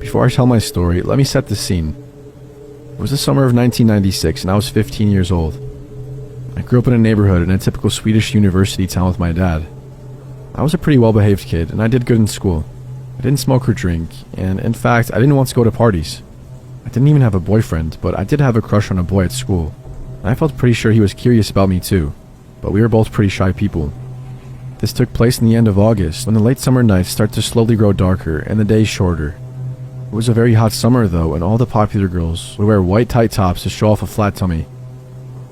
Before I tell my story, let me set the scene. It was the summer of 1996 and I was 15 years old. I grew up in a neighborhood in a typical Swedish university town with my dad. I was a pretty well-behaved kid and I did good in school. I didn't smoke or drink, and in fact, I didn't want to go to parties. I didn't even have a boyfriend, but I did have a crush on a boy at school, and I felt pretty sure he was curious about me too, but we were both pretty shy people. This took place in the end of August, when the late summer nights start to slowly grow darker and the days shorter. It was a very hot summer though, and all the popular girls would wear white tight tops to show off a flat tummy.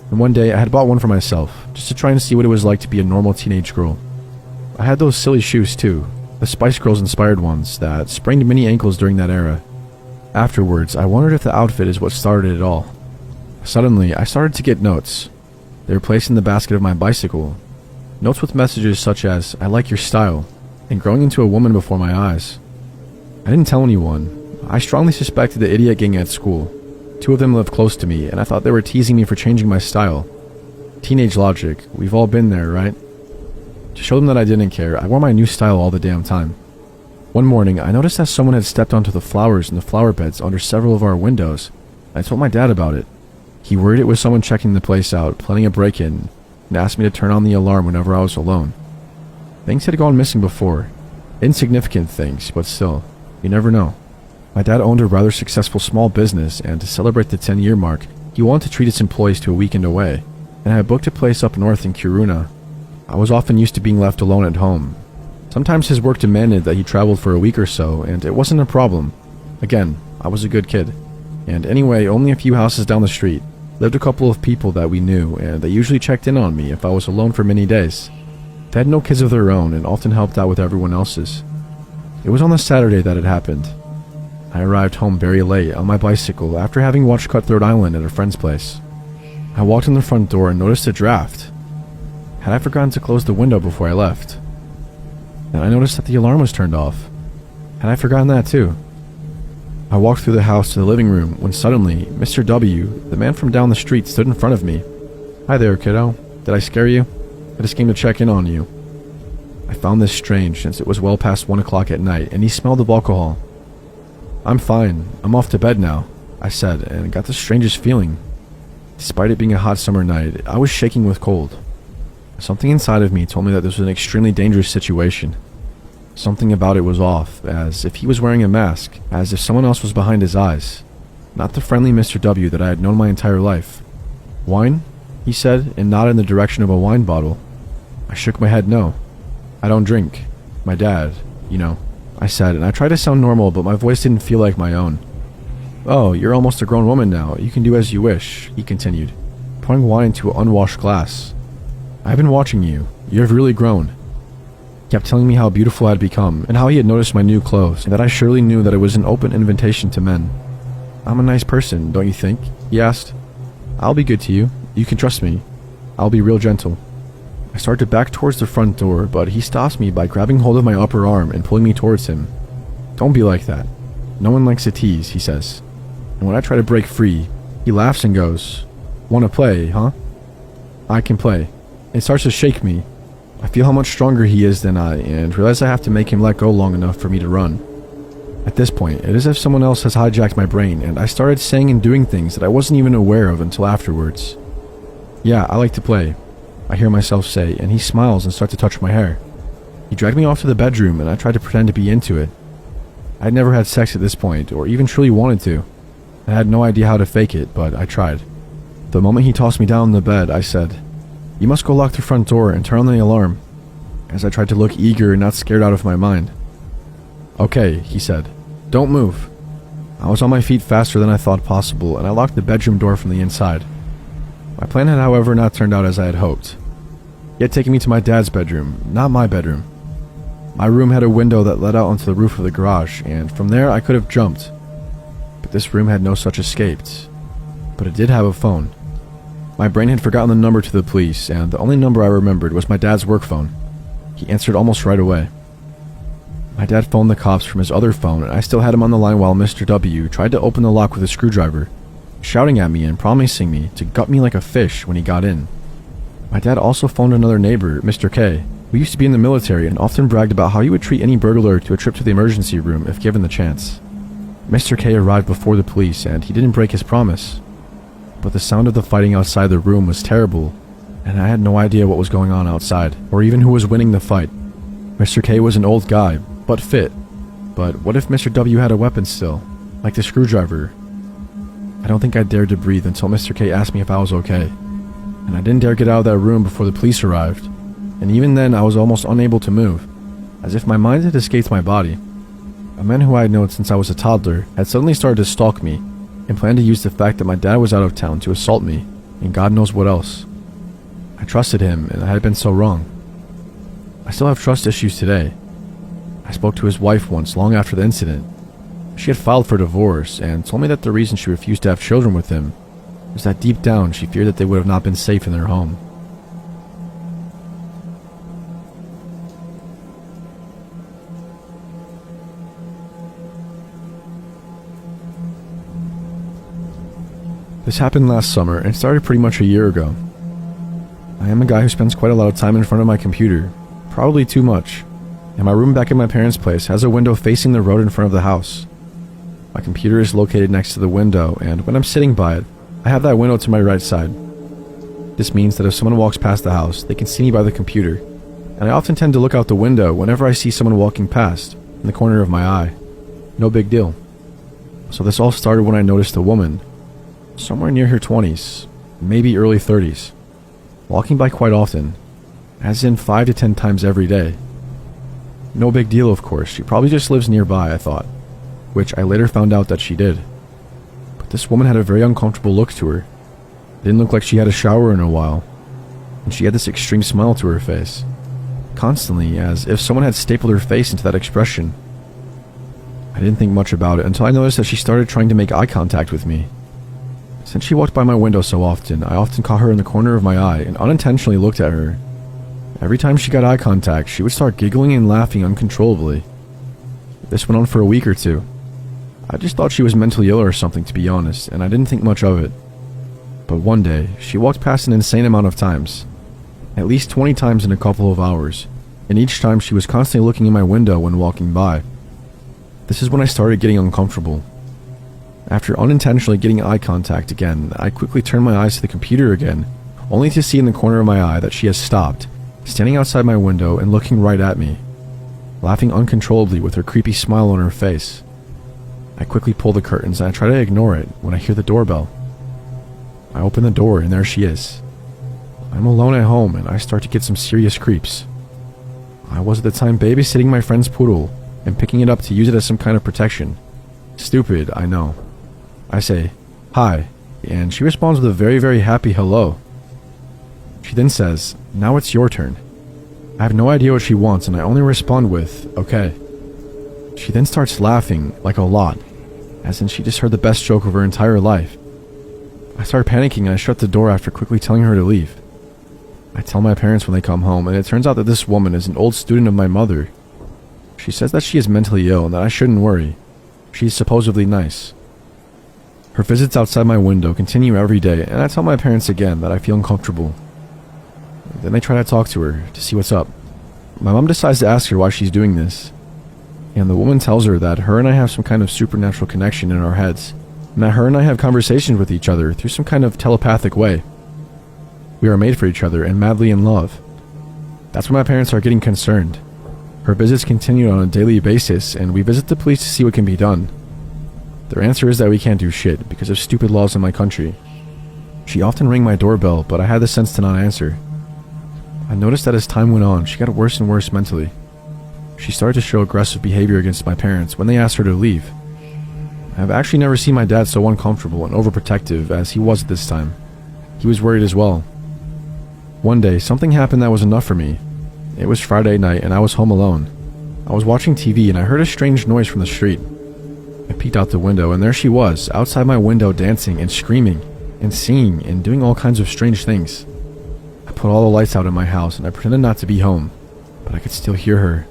And one day I had bought one for myself, just to try and see what it was like to be a normal teenage girl. I had those silly shoes too, the Spice Girls inspired ones that sprained many ankles during that era. Afterwards, I wondered if the outfit is what started it all. Suddenly, I started to get notes. They were placed in the basket of my bicycle. Notes with messages such as, "I like your style," and growing into a woman before my eyes. I didn't tell anyone. I strongly suspected the idiot gang at school. 2 of them lived close to me, and I thought they were teasing me for changing my style. Teenage logic, we've all been there, right? To show them that I didn't care, I wore my new style all the damn time. One morning, I noticed that someone had stepped onto the flowers in the flower beds under several of our windows. I told my dad about it. He worried it was someone checking the place out, planning a break-in, and asked me to turn on the alarm whenever I was alone. Things had gone missing before. Insignificant things, but still, you never know. My dad owned a rather successful small business, and to celebrate the 10-year mark, he wanted to treat its employees to a weekend away, and I had booked a place up north in Kiruna. I was often used to being left alone at home. Sometimes his work demanded that he traveled for a week or so, and it wasn't a problem. Again, I was a good kid. And anyway, only a few houses down the street lived a couple of people that we knew, and they usually checked in on me if I was alone for many days. They had no kids of their own and often helped out with everyone else's. It was on a Saturday that it happened. I arrived home very late on my bicycle after having watched Cutthroat Island at a friend's place. I walked in the front door and noticed a draft. Had I forgotten to close the window before I left? Then I noticed that the alarm was turned off. Had I forgotten that too? I walked through the house to the living room when suddenly, Mr. W., the man from down the street, stood in front of me. "Hi there, kiddo. Did I scare you? I just came to check in on you." I found this strange since it was well past 1 o'clock at night and he smelled of alcohol. "I'm fine. I'm off to bed now," I said, and got the strangest feeling. Despite it being a hot summer night, I was shaking with cold. Something inside of me told me that this was an extremely dangerous situation. Something about it was off, as if he was wearing a mask, as if someone else was behind his eyes. Not the friendly Mr. W. that I had known my entire life. "Wine?" he said, and nodded in the direction of a wine bottle. I shook my head no. "I don't drink. My dad, you know," I said, and I tried to sound normal, but my voice didn't feel like my own. "Oh, you're almost a grown woman now. You can do as you wish," he continued, pouring wine into an unwashed glass. "I've been watching you. You have really grown." He kept telling me how beautiful I had become, and how he had noticed my new clothes, and that I surely knew that it was an open invitation to men. "I'm a nice person, don't you think?" he asked. "I'll be good to you. You can trust me. I'll be real gentle." I started to back towards the front door, but he stops me by grabbing hold of my upper arm and pulling me towards him. "Don't be like that. No one likes a tease," he says. And when I try to break free, he laughs and goes, "Wanna play, huh?" I can play. It starts to shake me. I feel how much stronger he is than I, and realize I have to make him let go long enough for me to run. At this point, it is as if someone else has hijacked my brain, and I started saying and doing things that I wasn't even aware of until afterwards. "Yeah, I like to play," I hear myself say, and he smiles and starts to touch my hair. He dragged me off to the bedroom, and I tried to pretend to be into it. I had never had sex at this point, or even truly wanted to. I had no idea how to fake it, but I tried. The moment he tossed me down on the bed, I said, "You must go lock the front door and turn on the alarm," as I tried to look eager and not scared out of my mind. "Okay," he said. "Don't move." I was on my feet faster than I thought possible, and I locked the bedroom door from the inside. My plan had, however, not turned out as I had hoped. He had taken me to my dad's bedroom, not my bedroom. My room had a window that led out onto the roof of the garage, and from there I could have jumped. But this room had no such escape. But it did have a phone. My brain had forgotten the number to the police, and the only number I remembered was my dad's work phone. He answered almost right away. My dad phoned the cops from his other phone, and I still had him on the line while Mr. W. tried to open the lock with a screwdriver, shouting at me and promising me to gut me like a fish when he got in. My dad also phoned another neighbor, Mr. K., who used to be in the military and often bragged about how he would treat any burglar to a trip to the emergency room if given the chance. Mr. K arrived before the police, and he didn't break his promise. But the sound of the fighting outside the room was terrible, and I had no idea what was going on outside, or even who was winning the fight. Mr. K was an old guy, but fit. But what if Mr. W had a weapon still, like the screwdriver? I don't think I dared to breathe until Mr. K asked me if I was okay, and I didn't dare get out of that room before the police arrived, and even then I was almost unable to move, as if my mind had escaped my body. A man who I had known since I was a toddler had suddenly started to stalk me, and planned to use the fact that my dad was out of town to assault me, and God knows what else. I trusted him, and I had been so wrong. I still have trust issues today. I spoke to his wife once, long after the incident. She had filed for divorce, and told me that the reason she refused to have children with him was that deep down she feared that they would have not been safe in their home. This happened last summer and started pretty much a year ago. I am a guy who spends quite a lot of time in front of my computer, probably too much, and my room back at my parents' place has a window facing the road in front of the house. My computer is located next to the window, and when I'm sitting by it, I have that window to my right side. This means that if someone walks past the house, they can see me by the computer, and I often tend to look out the window whenever I see someone walking past, in the corner of my eye. No big deal. So this all started when I noticed a woman, somewhere near her 20s, maybe early 30s, walking by quite often, as in 5 to 10 times every day. No big deal, of course, she probably just lives nearby, I thought, which I later found out that she did. But this woman had a very uncomfortable look to her. It didn't look like she had a shower in a while, and she had this extreme smile to her face, constantly, as if someone had stapled her face into that expression. I didn't think much about it until I noticed that she started trying to make eye contact with me. Since she walked by my window so often, I often caught her in the corner of my eye and unintentionally looked at her. Every time she got eye contact, she would start giggling and laughing uncontrollably. This went on for a week or two. I just thought she was mentally ill or something, to be honest, and I didn't think much of it. But one day, she walked past an insane amount of times, at least 20 times in a couple of hours, and each time she was constantly looking in my window when walking by. This is when I started getting uncomfortable. After unintentionally getting eye contact again, I quickly turned my eyes to the computer again, only to see in the corner of my eye that she has stopped, standing outside my window and looking right at me, laughing uncontrollably with her creepy smile on her face. I quickly pull the curtains and I try to ignore it when I hear the doorbell. I open the door and there she is. I'm alone at home and I start to get some serious creeps. I was at the time babysitting my friend's poodle and picking it up to use it as some kind of protection. Stupid, I know. I say, "Hi," and she responds with a very, very happy hello. She then says, "Now it's your turn." I have no idea what she wants and I only respond with, "Okay." She then starts laughing, like a lot, as in she just heard the best joke of her entire life. I start panicking and I shut the door after quickly telling her to leave. I tell my parents when they come home, and it turns out that this woman is an old student of my mother. She says that she is mentally ill and that I shouldn't worry. She's supposedly nice. Her visits outside my window continue every day, and I tell my parents again that I feel uncomfortable. Then they try to talk to her to see what's up. My mom decides to ask her why she's doing this, and the woman tells her that her and I have some kind of supernatural connection in our heads, and that her and I have conversations with each other through some kind of telepathic way. We are made for each other and madly in love. That's when my parents are getting concerned. Her visits continue on a daily basis, and we visit the police to see what can be done. Their answer is that we can't do shit because of stupid laws in my country. She often rang my doorbell, but I had the sense to not answer. I noticed that as time went on, she got worse and worse mentally. She started to show aggressive behavior against my parents when they asked her to leave. I have actually never seen my dad so uncomfortable and overprotective as he was at this time. He was worried as well. One day, something happened that was enough for me. It was Friday night and I was home alone. I was watching TV and I heard a strange noise from the street. I peeked out the window and there she was, outside my window, dancing and screaming and singing and doing all kinds of strange things. I put all the lights out in my house and I pretended not to be home, but I could still hear her.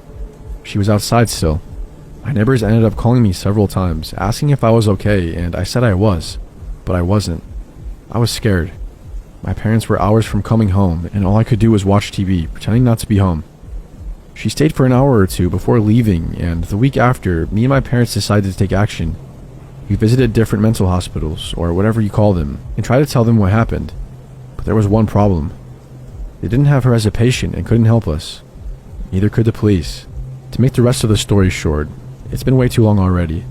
She was outside still. My neighbors ended up calling me several times, asking if I was okay, and I said I was, but I wasn't. I was scared. My parents were hours from coming home, and all I could do was watch TV, pretending not to be home. She stayed for an hour or two before leaving, and the week after, me and my parents decided to take action We visited different mental hospitals, or whatever you call them, and tried to tell them what happened. But there was one problem. They didn't have her as a patient and couldn't help us. Neither could the police. To make the rest of the story short, it's been way too long already.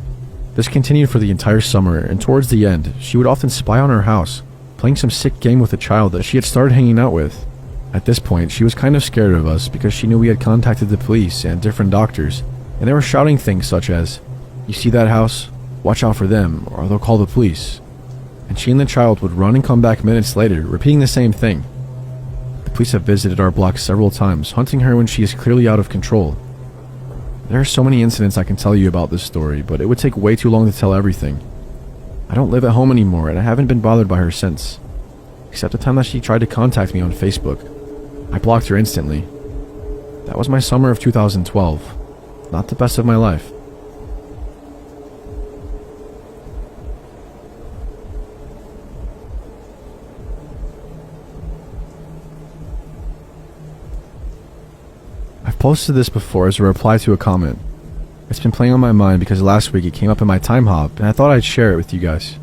This continued for the entire summer, and towards the end, she would often spy on our house, playing some sick game with a child that she had started hanging out with. At this point, she was kind of scared of us because she knew we had contacted the police and different doctors, and they were shouting things such as, "You see that house? Watch out for them, or they'll call the police." And she and the child would run and come back minutes later, repeating the same thing. The police have visited our block several times, hunting her when she is clearly out of control. There are so many incidents I can tell you about this story, but it would take way too long to tell everything. I don't live at home anymore, and I haven't been bothered by her since. Except the time that she tried to contact me on Facebook. I blocked her instantly. That was my summer of 2012. Not the best of my life. I've posted this before as a reply to a comment. It's been playing on my mind because last week it came up in my time hop and I thought I'd share it with you guys.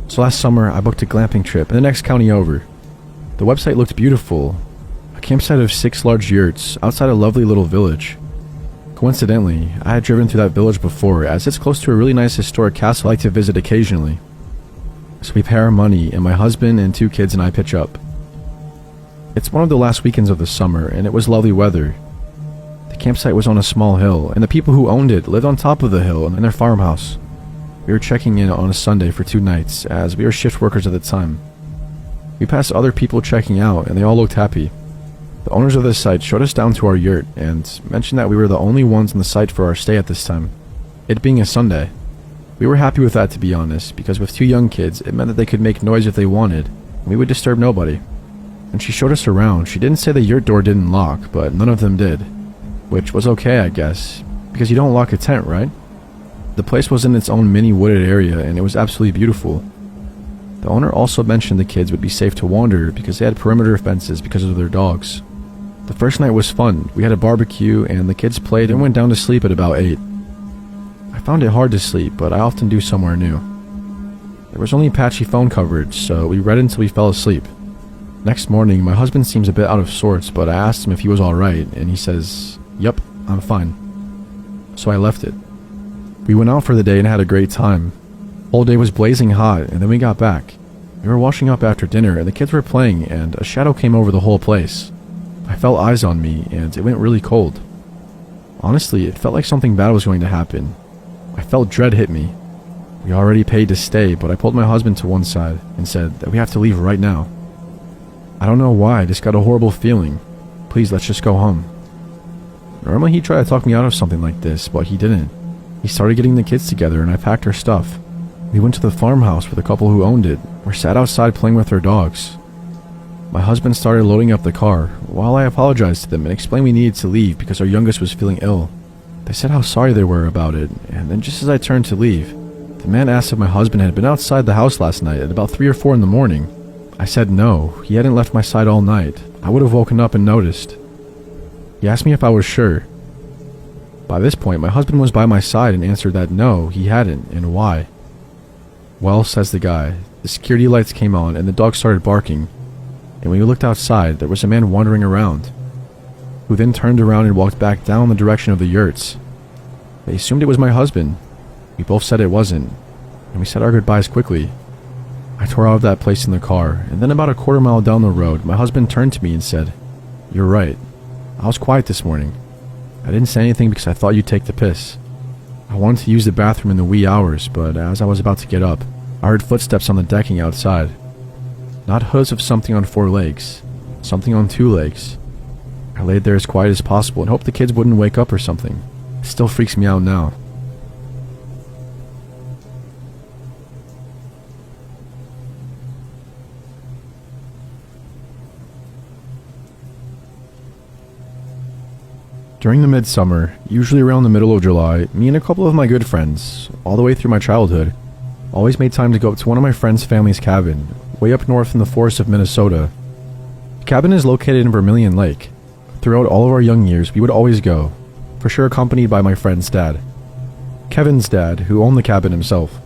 So last summer I booked a glamping trip in the next county over. The website looked beautiful. A campsite of 6 large yurts outside a lovely little village. Coincidentally, I had driven through that village before as it's close to a really nice historic castle I like to visit occasionally. So we pay our money and my husband and 2 kids and I pitch up. It's one of the last weekends of the summer and it was lovely weather. The campsite was on a small hill, and the people who owned it lived on top of the hill in their farmhouse. We were checking in on a Sunday for 2 nights, as we were shift workers at the time. We passed other people checking out, and they all looked happy. The owners of this site showed us down to our yurt, and mentioned that we were the only ones on the site for our stay at this time, it being a Sunday. We were happy with that, to be honest, because with 2 young kids, it meant that they could make noise if they wanted, and we would disturb nobody. When she showed us around, she didn't say the yurt door didn't lock, but none of them did. Which was okay, I guess, because you don't lock a tent, right? The place was in its own mini wooded area and it was absolutely beautiful. The owner also mentioned the kids would be safe to wander because they had perimeter fences because of their dogs. The first night was fun. We had a barbecue and the kids played and went down to sleep at about 8. I found it hard to sleep, but I often do somewhere new. There was only patchy phone coverage, so we read until we fell asleep. Next morning, my husband seems a bit out of sorts, but I asked him if he was alright, and he says, "Yup, I'm fine." So I left it. We went out for the day and had a great time. Whole day was blazing hot, and then we got back. We were washing up after dinner, and the kids were playing, and a shadow came over the whole place. I felt eyes on me, and it went really cold. Honestly, it felt like something bad was going to happen. I felt dread hit me. We already paid to stay, but I pulled my husband to one side and said that we have to leave right now. I don't know why, I just got a horrible feeling. Please, let's just go home. Normally he'd try to talk me out of something like this, but he didn't. He started getting the kids together and I packed our stuff. We went to the farmhouse with the couple who owned it, or sat outside playing with their dogs. My husband started loading up the car, while I apologized to them and explained we needed to leave because our youngest was feeling ill. They said how sorry they were about it, and then just as I turned to leave, the man asked if my husband had been outside the house last night at about 3 or 4 in the morning. I said no, he hadn't left my side all night. I would have woken up and noticed. He asked me if I was sure. By this point, my husband was by my side and answered that no, he hadn't, and why. Well, says the guy, the security lights came on and the dog started barking, and when we looked outside, there was a man wandering around, who then turned around and walked back down the direction of the yurts. They assumed it was my husband. We both said it wasn't, and we said our goodbyes quickly. I tore out of that place in the car, and then about a quarter mile down the road, my husband turned to me and said, "You're right. I was quiet this morning. I didn't say anything because I thought you'd take the piss. I wanted to use the bathroom in the wee hours, but as I was about to get up, I heard footsteps on the decking outside. Not hooves of something on 4 legs, something on 2 legs. I laid there as quiet as possible and hoped the kids wouldn't wake up or something. It still freaks me out now." During the midsummer, usually around the middle of July, me and a couple of my good friends, all the way through my childhood, always made time to go up to one of my friend's family's cabin, way up north in the forests of Minnesota. The cabin is located in Vermilion Lake. Throughout all of our young years, we would always go, for sure accompanied by my friend's dad. Kevin's dad, who owned the cabin himself.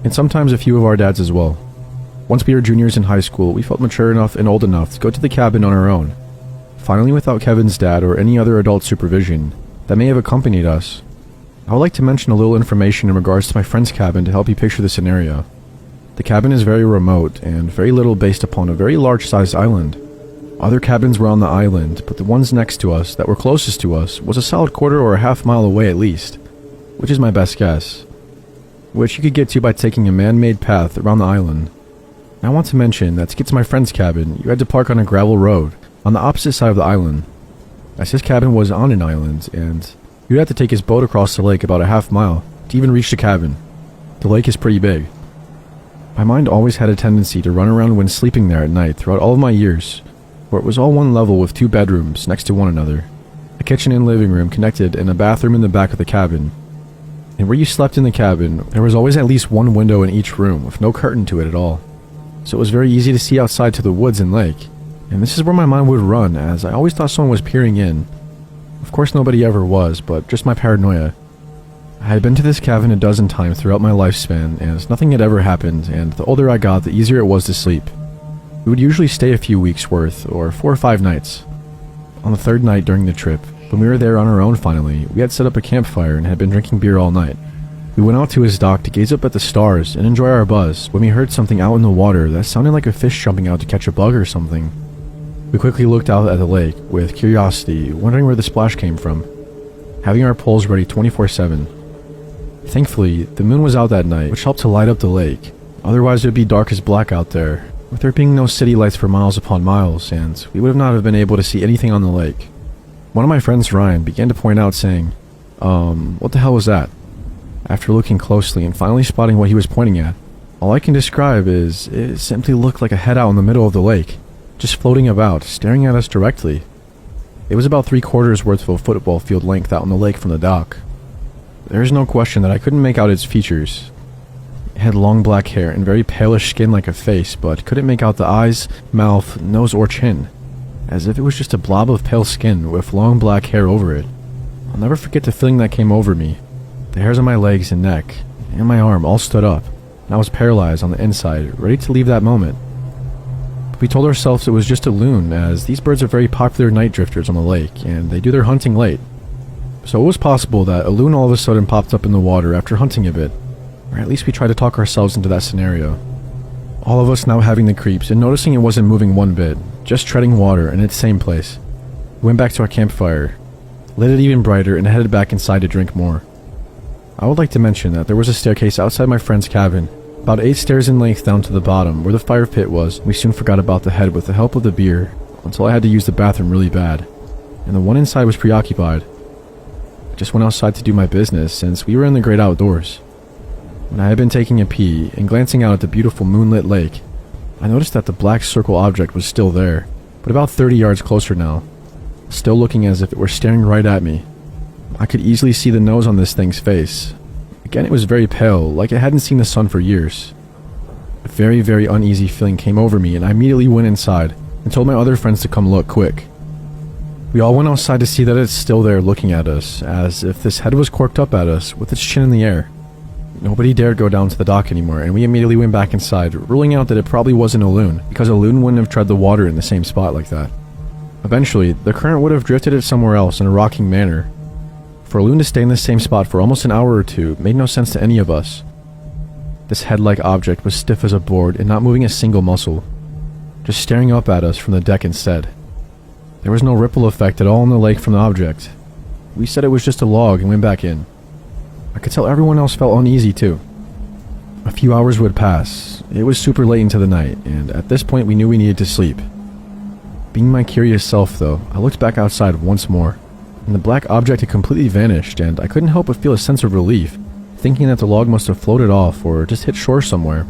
and sometimes a few of our dads as well. Once we were juniors in high school, we felt mature enough and old enough to go to the cabin on our own, finally without Kevin's dad or any other adult supervision that may have accompanied us. I would like to mention a little information in regards to my friend's cabin to help you picture the scenario. The cabin is very remote and very little based upon a very large-sized island. Other cabins were on the island, but the ones next to us that were closest to us was a solid quarter or a half mile away at least, which is my best guess, which you could get to by taking a man-made path around the island. Now I want to mention that to get to my friend's cabin, you had to park on a gravel road on the opposite side of the island, as his cabin was on an island, and you'd have to take his boat across the lake about a half mile to even reach the cabin. The lake is pretty big. My mind always had a tendency to run around when sleeping there at night throughout all of my years, where it was all one level with 2 bedrooms next to one another, a kitchen and living room connected, and a bathroom in the back of the cabin. And where you slept in the cabin, there was always at least one window in each room with no curtain to it at all, so it was very easy to see outside to the woods and lake. And this is where my mind would run, as I always thought someone was peering in. Of course nobody ever was, but just my paranoia. I had been to this cabin a dozen times throughout my lifespan, and nothing had ever happened, and the older I got, the easier it was to sleep. We would usually stay a few weeks worth, or 4 or 5 nights. On the 3rd night during the trip, when we were there on our own finally, we had set up a campfire and had been drinking beer all night. We went out to his dock to gaze up at the stars and enjoy our buzz when we heard something out in the water that sounded like a fish jumping out to catch a bug or something. We quickly looked out at the lake with curiosity, wondering where the splash came from, having our poles ready 24/7. Thankfully, the moon was out that night, which helped to light up the lake. Otherwise it would be dark as black out there, with there being no city lights for miles upon miles, and we would not have been able to see anything on the lake. One of my friends, Ryan, began to point out, saying, what the hell was that? After looking closely and finally spotting what he was pointing at, all I can describe is it simply looked like a head out in the middle of the lake, just floating about, staring at us directly. It was about 3/4 worth of a football field length out on the lake from the dock. There is no question that I couldn't make out its features. It had long black hair and very palish skin like a face, but couldn't make out the eyes, mouth, nose, or chin, as if it was just a blob of pale skin with long black hair over it. I'll never forget the feeling that came over me. The hairs on my legs and neck, and my arm all stood up, and I was paralyzed on the inside, ready to leave that moment. But we told ourselves it was just a loon, as these birds are very popular night drifters on the lake, and they do their hunting late. So it was possible that a loon all of a sudden popped up in the water after hunting a bit, or at least we tried to talk ourselves into that scenario. All of us now having the creeps and noticing it wasn't moving one bit, just treading water in its same place. We went back to our campfire, lit it even brighter, and headed back inside to drink more. I would like to mention that there was a staircase outside my friend's cabin, about 8 stairs in length down to the bottom where the fire pit was. We soon forgot about the head with the help of the beer, until I had to use the bathroom really bad, and the one inside was preoccupied. I just went outside to do my business since we were in the great outdoors. When I had been taking a pee and glancing out at the beautiful moonlit lake, I noticed that the black circle object was still there, but about 30 yards closer now, still looking as if it were staring right at me. I could easily see the nose on this thing's face. Again, it was very pale, like it hadn't seen the sun for years. A very, very uneasy feeling came over me, and I immediately went inside and told my other friends to come look quick. We all went outside to see that it's still there looking at us, as if this head was corked up at us with its chin in the air. Nobody dared go down to the dock anymore, and we immediately went back inside, ruling out that it probably wasn't a loon, because a loon wouldn't have tread the water in the same spot like that. Eventually, the current would have drifted it somewhere else in a rocking manner. For a loon to stay in the same spot for almost an hour or two made no sense to any of us. This head-like object was stiff as a board and not moving a single muscle, just staring up at us from the deck instead. There was no ripple effect at all in the lake from the object. We said it was just a log and went back in. I could tell everyone else felt uneasy too. A few hours would pass. It was super late into the night, and at this point we knew we needed to sleep. Being my curious self though, I looked back outside once more, and the black object had completely vanished, and I couldn't help but feel a sense of relief, thinking that the log must have floated off or just hit shore somewhere.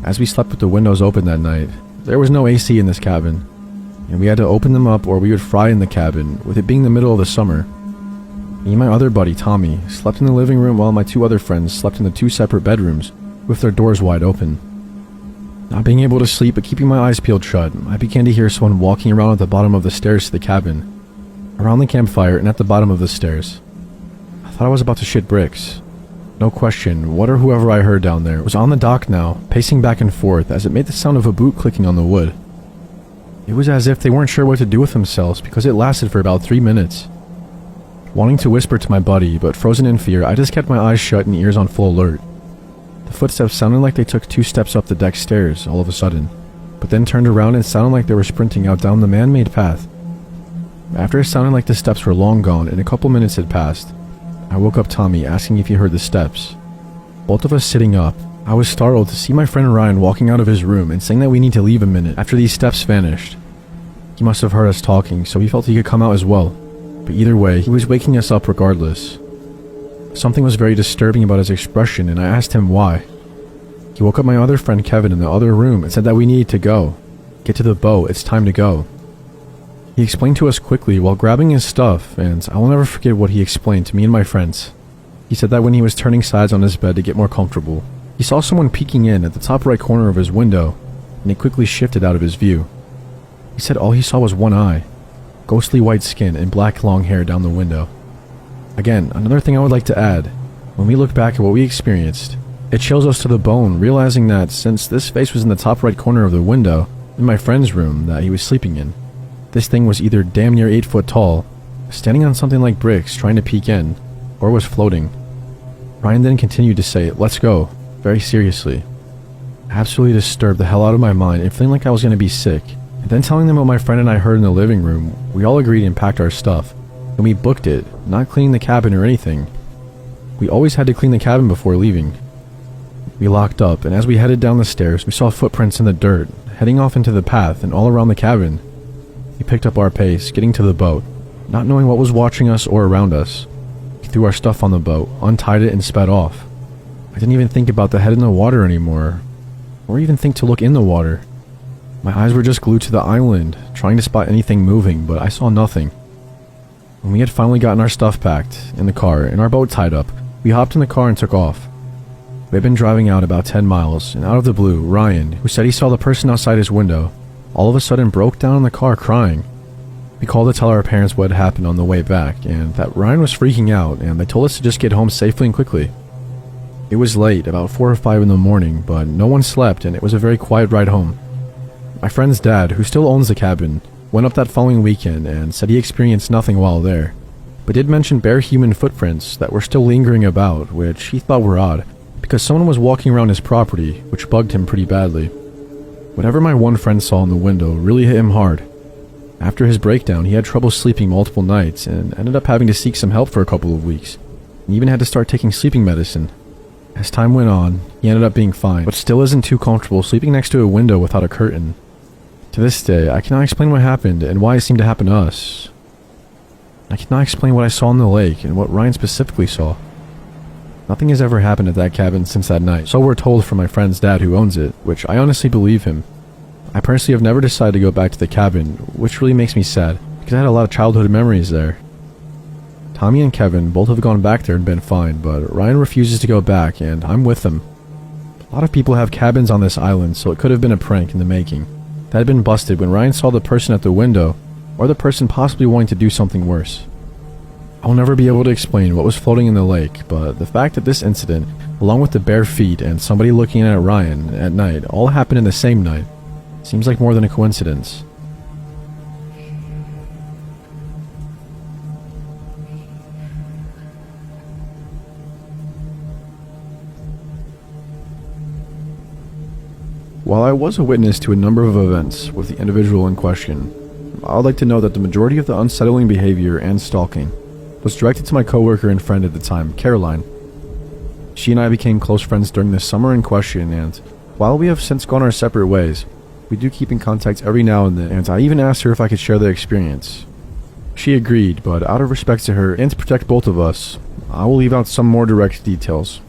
As we slept with the windows open that night, there was no AC in this cabin, and we had to open them up or we would fry in the cabin, with it being the middle of the summer. Me and my other buddy, Tommy, slept in the living room while my 2 other friends slept in the 2 separate bedrooms, with their doors wide open. Not being able to sleep but keeping my eyes peeled shut, I began to hear someone walking around at the bottom of the stairs to the cabin, around the campfire and at the bottom of the stairs. I thought I was about to shit bricks. No question, what or whoever I heard down there was on the dock now, pacing back and forth as it made the sound of a boot clicking on the wood. It was as if they weren't sure what to do with themselves because it lasted for about 3 minutes. Wanting to whisper to my buddy, but frozen in fear, I just kept my eyes shut and ears on full alert. The footsteps sounded like they took 2 steps up the deck stairs all of a sudden, but then turned around and sounded like they were sprinting out down the man-made path. After it sounded like the steps were long gone and a couple minutes had passed, I woke up Tommy asking if he heard the steps. Both of us sitting up, I was startled to see my friend Ryan walking out of his room and saying that we need to leave a minute after these steps vanished. He must have heard us talking, so he felt he could come out as well, but either way, he was waking us up regardless. Something was very disturbing about his expression and I asked him why. He woke up my other friend Kevin in the other room and said that we needed to go. Get to the boat, it's time to go. He explained to us quickly while grabbing his stuff, and I will never forget what he explained to me and my friends. He said that when he was turning sides on his bed to get more comfortable, he saw someone peeking in at the top right corner of his window, and he quickly shifted out of his view. He said all he saw was one eye, ghostly white skin and black long hair down the window. Again, another thing I would like to add, when we look back at what we experienced, it chills us to the bone realizing that since this face was in the top right corner of the window, in my friend's room that he was sleeping in, this thing was either damn near 8 foot tall, standing on something like bricks trying to peek in, or was floating. Ryan then continued to say, "Let's go," very seriously. Absolutely disturbed the hell out of my mind and feeling like I was going to be sick. And then telling them what my friend and I heard in the living room, we all agreed and packed our stuff. And we booked it, not cleaning the cabin or anything. We always had to clean the cabin before leaving. We locked up, and as we headed down the stairs, we saw footprints in the dirt, heading off into the path and all around the cabin. We picked up our pace, getting to the boat, not knowing what was watching us or around us. We threw our stuff on the boat, untied it, and sped off. I didn't even think about the head in the water anymore, or even think to look in the water. My eyes were just glued to the island, trying to spot anything moving, but I saw nothing. When we had finally gotten our stuff packed, in the car, and our boat tied up, we hopped in the car and took off. We had been driving out about 10 miles, and out of the blue, Ryan, who said he saw the person outside his window, all of a sudden broke down in the car crying. We called to tell our parents what had happened on the way back, and that Ryan was freaking out, and they told us to just get home safely and quickly. It was late, about 4 or 5 in the morning, but no one slept, and it was a very quiet ride home. My friend's dad, who still owns the cabin, went up that following weekend and said he experienced nothing while there, but did mention bare human footprints that were still lingering about, which he thought were odd, because someone was walking around his property, which bugged him pretty badly. Whatever my one friend saw in the window really hit him hard. After his breakdown, he had trouble sleeping multiple nights and ended up having to seek some help for a couple of weeks, and even had to start taking sleeping medicine. As time went on, he ended up being fine, but still isn't too comfortable sleeping next to a window without a curtain. To this day, I cannot explain what happened and why it seemed to happen to us. I cannot explain what I saw in the lake and what Ryan specifically saw. Nothing has ever happened at that cabin since that night, so we're told from my friend's dad who owns it, which I honestly believe him. I personally have never decided to go back to the cabin, which really makes me sad, because I had a lot of childhood memories there. Tommy and Kevin both have gone back there and been fine, but Ryan refuses to go back, and I'm with him. A lot of people have cabins on this island, so it could have been a prank in the making. That had been busted when Ryan saw the person at the window, or the person possibly wanting to do something worse. I'll never be able to explain what was floating in the lake, but the fact that this incident, along with the bare feet and somebody looking at Ryan at night, all happened in the same night, seems like more than a coincidence. While I was a witness to a number of events with the individual in question, I would like to know that the majority of the unsettling behavior and stalking was directed to my coworker and friend at the time, Caroline. She and I became close friends during the summer in question, and while we have since gone our separate ways, we do keep in contact every now and then, and I even asked her if I could share the experience. She agreed, but out of respect to her and to protect both of us, I will leave out some more direct details.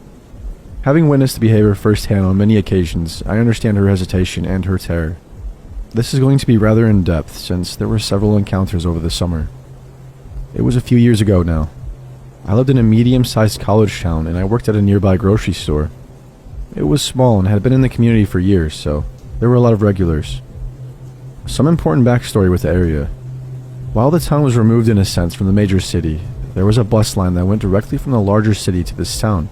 Having witnessed the behavior firsthand on many occasions, I understand her hesitation and her terror. This is going to be rather in-depth since there were several encounters over the summer. It was a few years ago now. I lived in a medium-sized college town and I worked at a nearby grocery store. It was small and had been in the community for years, so there were a lot of regulars. Some important backstory with the area. While the town was removed in a sense from the major city, there was a bus line that went directly from the larger city to this town.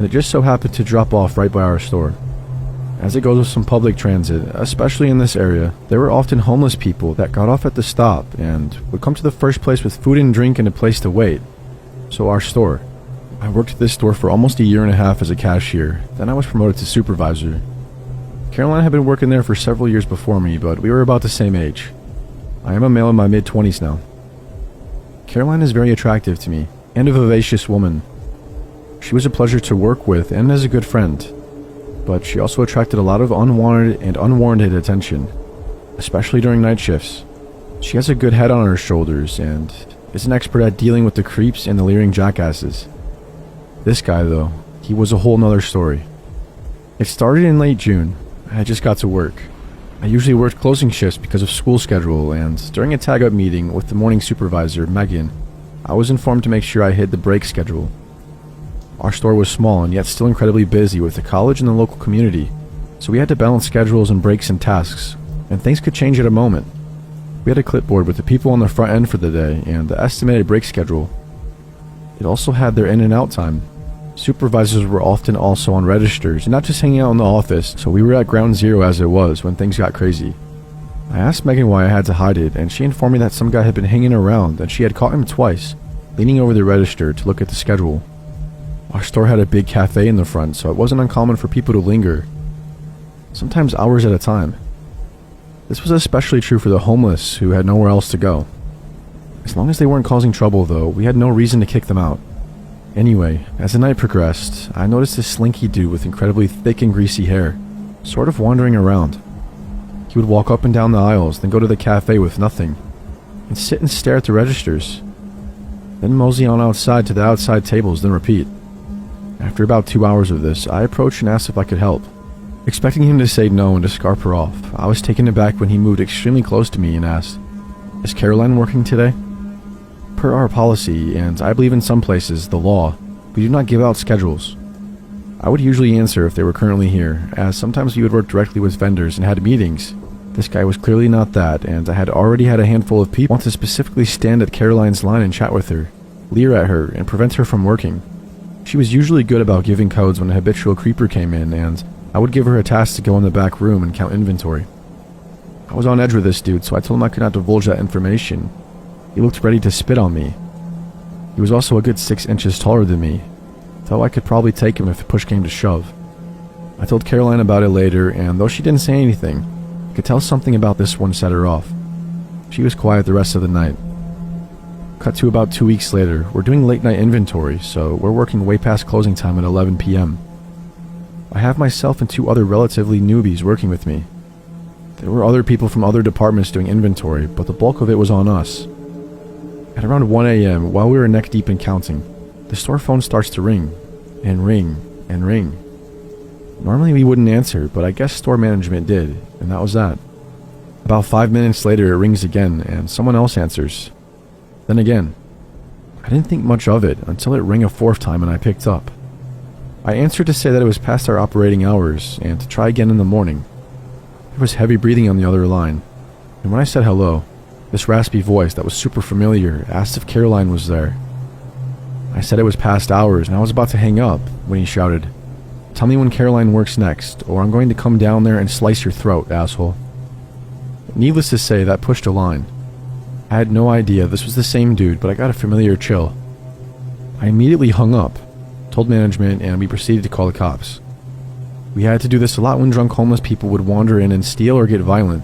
and it just so happened to drop off right by our store. As it goes with some public transit, especially in this area, there were often homeless people that got off at the stop and would come to the first place with food and drink and a place to wait. So our store. I worked at this store for almost a year and a half as a cashier, then I was promoted to supervisor. Caroline had been working there for several years before me, but we were about the same age. I am a male in my mid-20s now. Caroline is very attractive to me, and a vivacious woman. She was a pleasure to work with and as a good friend, but she also attracted a lot of unwanted and unwarranted attention, especially during night shifts. She has a good head on her shoulders and is an expert at dealing with the creeps and the leering jackasses. This guy, though, he was a whole nother story. It started in late June. I just got to work. I usually worked closing shifts because of school schedule, and during a tag-up meeting with the morning supervisor, Megan, I was informed to make sure I hit the break schedule. Our store was small and yet still incredibly busy with the college and the local community, so we had to balance schedules and breaks and tasks, and things could change at a moment. We had a clipboard with the people on the front end for the day and the estimated break schedule. It also had their in and out time. Supervisors were often also on registers and not just hanging out in the office, so we were at ground zero as it was when things got crazy. I asked Megan why I had to hide it, and she informed me that some guy had been hanging around and she had caught him twice, leaning over the register to look at the schedule. Our store had a big cafe in the front, so it wasn't uncommon for people to linger, sometimes hours at a time. This was especially true for the homeless who had nowhere else to go. As long as they weren't causing trouble, though, we had no reason to kick them out. Anyway, as the night progressed, I noticed this slinky dude with incredibly thick and greasy hair, sort of wandering around. He would walk up and down the aisles, then go to the cafe with nothing, and sit and stare at the registers, then mosey on outside to the outside tables, then repeat. After about 2 hours of this, I approached and asked if I could help. Expecting him to say no and to scarper off, I was taken aback when he moved extremely close to me and asked, "Is Caroline working today?" Per our policy, and I believe in some places, the law, we do not give out schedules. I would usually answer if they were currently here, as sometimes we would work directly with vendors and had meetings. This guy was clearly not that, and I had already had a handful of people want to specifically stand at Caroline's line and chat with her, leer at her, and prevent her from working. She was usually good about giving codes when a habitual creeper came in, and I would give her a task to go in the back room and count inventory. I was on edge with this dude, so I told him I could not divulge that information. He looked ready to spit on me. He was also a good 6 inches taller than me, though I could probably take him if the push came to shove. I told Caroline about it later, and though she didn't say anything, I could tell something about this one set her off. She was quiet the rest of the night. Cut to about 2 weeks later, we're doing late night inventory, so we're working way past closing time at 11 p.m. I have myself and 2 other relatively newbies working with me. There were other people from other departments doing inventory, but the bulk of it was on us. At around 1 a.m., while we were neck deep in counting, the store phone starts to ring, and ring, and ring. Normally we wouldn't answer, but I guess store management did, and that was that. About 5 minutes later it rings again, and someone else answers. Then again. I didn't think much of it until it rang a 4th time and I picked up. I answered to say that it was past our operating hours, and to try again in the morning. There was heavy breathing on the other line, and when I said hello, this raspy voice that was super familiar asked if Caroline was there. I said it was past hours and I was about to hang up when he shouted, "Tell me when Caroline works next, or I'm going to come down there and slice your throat, asshole." Needless to say, that pushed a line. I had no idea this was the same dude, but I got a familiar chill. I immediately hung up, told management, and we proceeded to call the cops. We had to do this a lot when drunk homeless people would wander in and steal or get violent.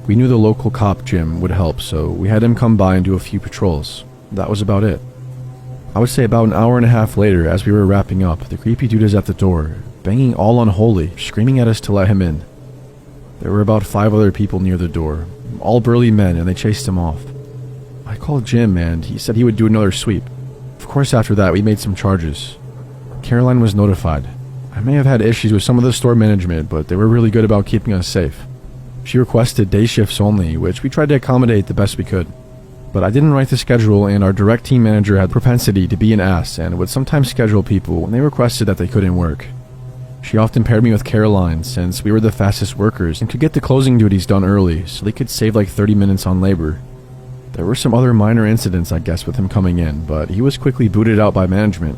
We knew the local cop, Jim, would help, so we had him come by and do a few patrols. That was about it. I would say about an hour and a half later, as we were wrapping up, the creepy dude is at the door, banging all unholy, screaming at us to let him in. There were about 5 other people near the door, all burly men, and they chased him off. I called Jim, and he said he would do another sweep. Of course, after that, we made some charges. Caroline was notified. I may have had issues with some of the store management, but they were really good about keeping us safe. She requested day shifts only, which we tried to accommodate the best we could. But I didn't write the schedule, and our direct team manager had propensity to be an ass and would sometimes schedule people when they requested that they couldn't work. She often paired me with Caroline, since we were the fastest workers and could get the closing duties done early, so they could save like 30 minutes on labor. There were some other minor incidents, I guess, with him coming in, but he was quickly booted out by management.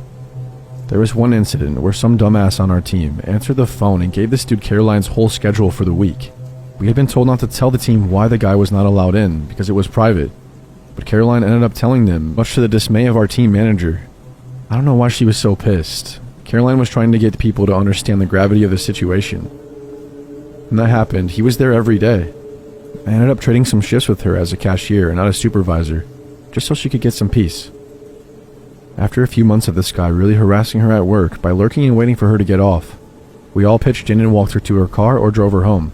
There was one incident where some dumbass on our team answered the phone and gave this dude Caroline's whole schedule for the week. We had been told not to tell the team why the guy was not allowed in because it was private, but Caroline ended up telling them, much to the dismay of our team manager. I don't know why she was so pissed. Caroline was trying to get people to understand the gravity of the situation. When that happened, he was there every day. I ended up trading some shifts with her as a cashier and not a supervisor, just so she could get some peace. After a few months of this guy really harassing her at work by lurking and waiting for her to get off, we all pitched in and walked her to her car or drove her home.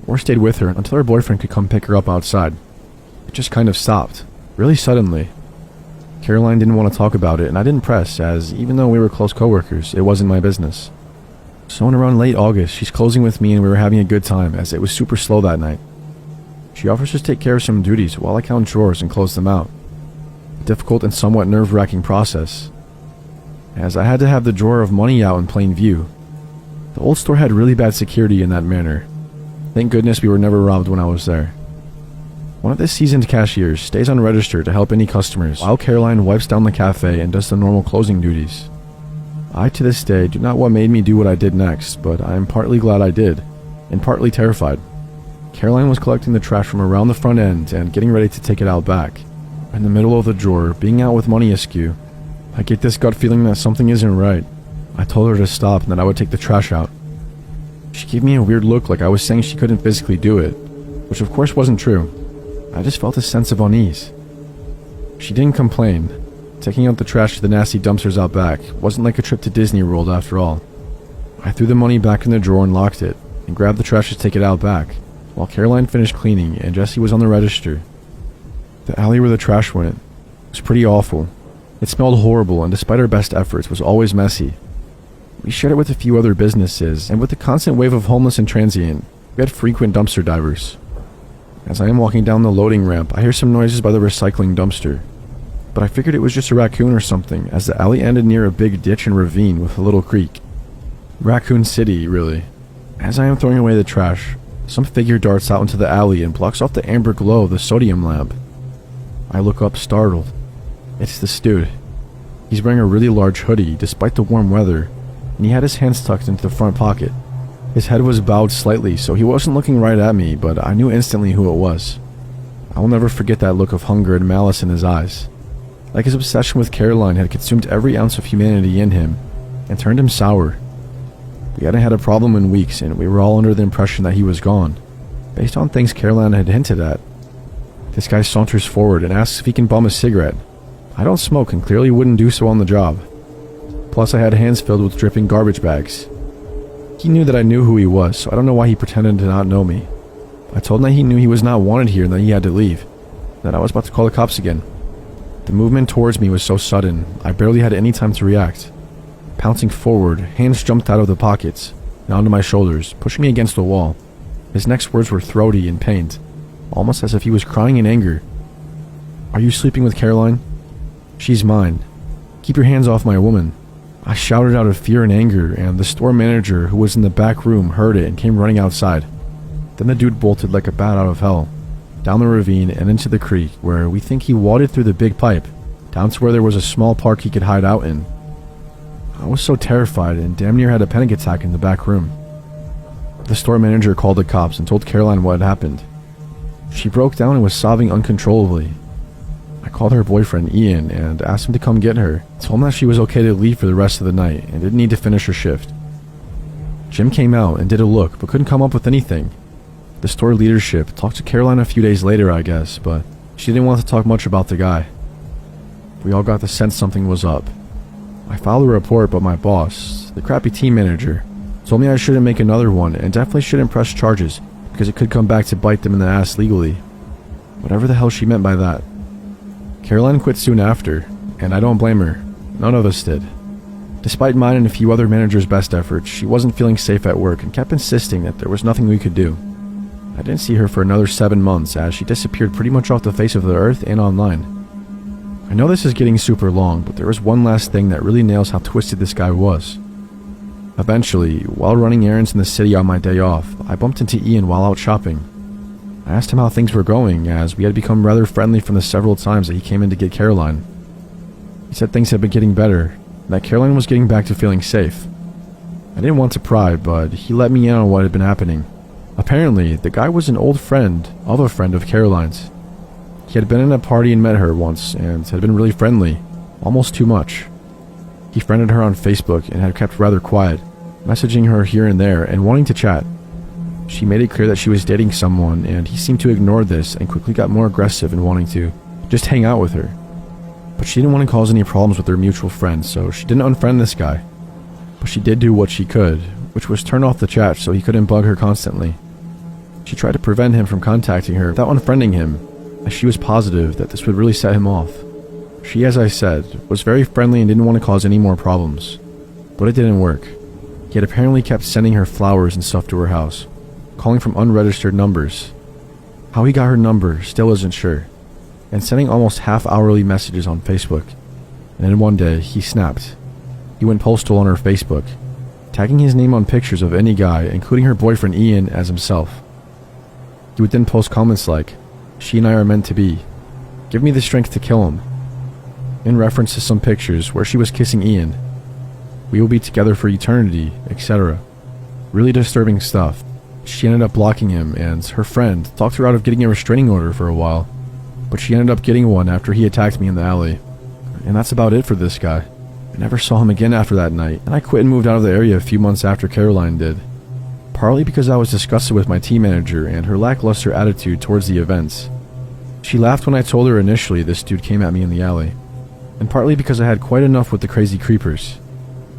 Or stayed with her until her boyfriend could come pick her up outside. It just kind of stopped, really suddenly. Caroline didn't want to talk about it, and I didn't press, as even though we were close coworkers, it wasn't my business. So in around late August, she's closing with me and we were having a good time, as it was super slow that night. She offers to take care of some duties while I count drawers and close them out. A difficult and somewhat nerve-wracking process, as I had to have the drawer of money out in plain view. The old store had really bad security in that manner. Thank goodness we were never robbed when I was there. One of the seasoned cashiers stays on register to help any customers, while Caroline wipes down the cafe and does the normal closing duties. I, to this day, do not know what made me do what I did next, but I am partly glad I did, and partly terrified. Caroline was collecting the trash from around the front end and getting ready to take it out back. In the middle of the drawer, being out with money askew, I get this gut feeling that something isn't right. I told her to stop and that I would take the trash out. She gave me a weird look like I was saying she couldn't physically do it, which of course wasn't true. I just felt a sense of unease. She didn't complain. Taking out the trash to the nasty dumpsters out back wasn't like a trip to Disney World after all. I threw the money back in the drawer and locked it, and grabbed the trash to take it out back, while Caroline finished cleaning and Jessie was on the register. The alley where the trash went was pretty awful. It smelled horrible, and despite our best efforts, was always messy. We shared it with a few other businesses, and with the constant wave of homeless and transient, we had frequent dumpster divers. As I am walking down the loading ramp, I hear some noises by the recycling dumpster, but I figured it was just a raccoon or something, as the alley ended near a big ditch and ravine with a little creek. Raccoon City, really. As I am throwing away the trash, some figure darts out into the alley and blocks off the amber glow of the sodium lamp. I look up, startled. It's this dude. He's wearing a really large hoodie, despite the warm weather, and he had his hands tucked into the front pocket. His head was bowed slightly, so he wasn't looking right at me, but I knew instantly who it was. I will never forget that look of hunger and malice in his eyes. Like his obsession with Caroline had consumed every ounce of humanity in him, and turned him sour. We hadn't had a problem in weeks, and we were all under the impression that he was gone, based on things Caroline had hinted at. This guy saunters forward and asks if he can bum a cigarette. I don't smoke and clearly wouldn't do so on the job. Plus I had hands filled with dripping garbage bags. He knew that I knew who he was, so I don't know why he pretended to not know me. I told him that he knew he was not wanted here and that he had to leave, that I was about to call the cops again. The movement towards me was so sudden, I barely had any time to react. Pouncing forward, hands jumped out of the pockets and onto my shoulders, pushing me against the wall. His next words were throaty and pained, almost as if he was crying in anger. "Are you sleeping with Caroline? She's mine. Keep your hands off my woman." I shouted out of fear and anger, and the store manager, who was in the back room, heard it and came running outside. Then the dude bolted like a bat out of hell, down the ravine and into the creek, where we think he waded through the big pipe, down to where there was a small park he could hide out in. I was so terrified and damn near had a panic attack in the back room. The store manager called the cops and told Caroline what had happened. She broke down and was sobbing uncontrollably. I called her boyfriend, Ian, and asked him to come get her, told him that she was okay to leave for the rest of the night and didn't need to finish her shift. Jim came out and did a look, but couldn't come up with anything. The store leadership talked to Caroline a few days later, I guess, but she didn't want to talk much about the guy. We all got the sense something was up. I filed a report, but my boss, the crappy team manager, told me I shouldn't make another one and definitely shouldn't press charges because it could come back to bite them in the ass legally. Whatever the hell she meant by that. Caroline quit soon after, and I don't blame her. None of us did. Despite mine and a few other managers' best efforts, she wasn't feeling safe at work and kept insisting that there was nothing we could do. I didn't see her for another 7 months as she disappeared pretty much off the face of the earth and online. I know this is getting super long, but there was one last thing that really nails how twisted this guy was. Eventually, while running errands in the city on my day off, I bumped into Ian while out shopping. I asked him how things were going, as we had become rather friendly from the several times that he came in to get Caroline. He said things had been getting better, and that Caroline was getting back to feeling safe. I didn't want to pry, but he let me in on what had been happening. Apparently, the guy was an old friend of a friend of Caroline's. He had been at a party and met her once, and had been really friendly, almost too much. He friended her on Facebook and had kept rather quiet, messaging her here and there and wanting to chat. She made it clear that she was dating someone, and he seemed to ignore this and quickly got more aggressive in wanting to just hang out with her. But she didn't want to cause any problems with their mutual friend, so she didn't unfriend this guy. But she did do what she could, which was turn off the chat so he couldn't bug her constantly. She tried to prevent him from contacting her without unfriending him, as she was positive that this would really set him off. She, as I said, was very friendly and didn't want to cause any more problems. But it didn't work. He had apparently kept sending her flowers and stuff to her house, calling from unregistered numbers. How he got her number still isn't sure, and sending almost half-hourly messages on Facebook. And then one day, he snapped. He went postal on her Facebook, tagging his name on pictures of any guy, including her boyfriend Ian as himself. He would then post comments like, "She and I are meant to be. Give me the strength to kill him," in reference to some pictures where she was kissing Ian. "We will be together for eternity," etc. Really disturbing stuff. She ended up blocking him, and her friend talked her out of getting a restraining order for a while, but she ended up getting one after he attacked me in the alley. And that's about it for this guy. I never saw him again after that night, and I quit and moved out of the area a few months after Caroline did. Partly because I was disgusted with my team manager and her lackluster attitude towards the events. She laughed when I told her initially this dude came at me in the alley, and partly because I had quite enough with the crazy creepers.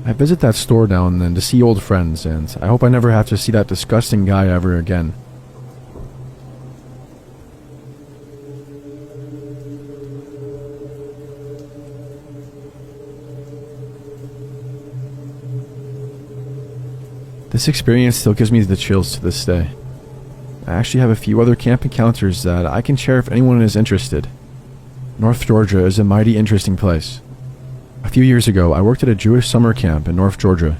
I visit that store now and then to see old friends, and I hope I never have to see that disgusting guy ever again. This experience still gives me the chills to this day. I actually have a few other camp encounters that I can share if anyone is interested. North Georgia is a mighty interesting place. A few years ago, I worked at a Jewish summer camp in North Georgia.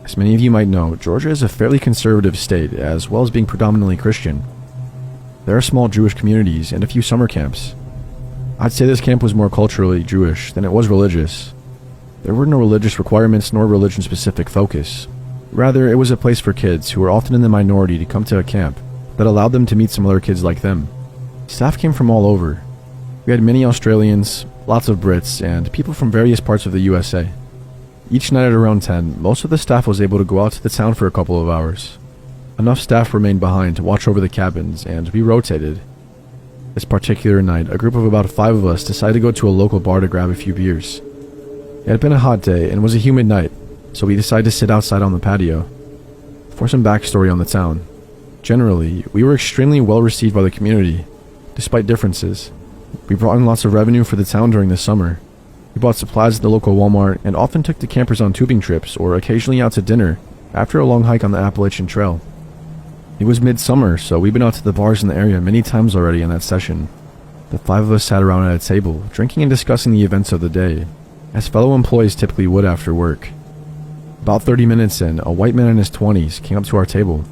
As many of you might know, Georgia is a fairly conservative state, as well as being predominantly Christian. There are small Jewish communities and a few summer camps. I'd say this camp was more culturally Jewish than it was religious. There were no religious requirements nor religion-specific focus. Rather, it was a place for kids who were often in the minority to come to a camp that allowed them to meet some other kids like them. Staff came from all over. We had many Australians, lots of Brits, and people from various parts of the USA. Each night at around 10, most of the staff was able to go out to the town for a couple of hours. Enough staff remained behind to watch over the cabins, and we rotated. This particular night, a group of about 5 of us decided to go to a local bar to grab a few beers. It had been a hot day and was a humid night, so we decided to sit outside on the patio. For some backstory on the town, generally, we were extremely well received by the community, despite differences. We brought in lots of revenue for the town during the summer. We bought supplies at the local Walmart and often took the campers on tubing trips or occasionally out to dinner after a long hike on the Appalachian Trail. It was midsummer, so we'd been out to the bars in the area many times already in that session. The 5 of us sat around at a table, drinking and discussing the events of the day, as fellow employees typically would after work. About 30 minutes in, a white man in his 20s came up to our table.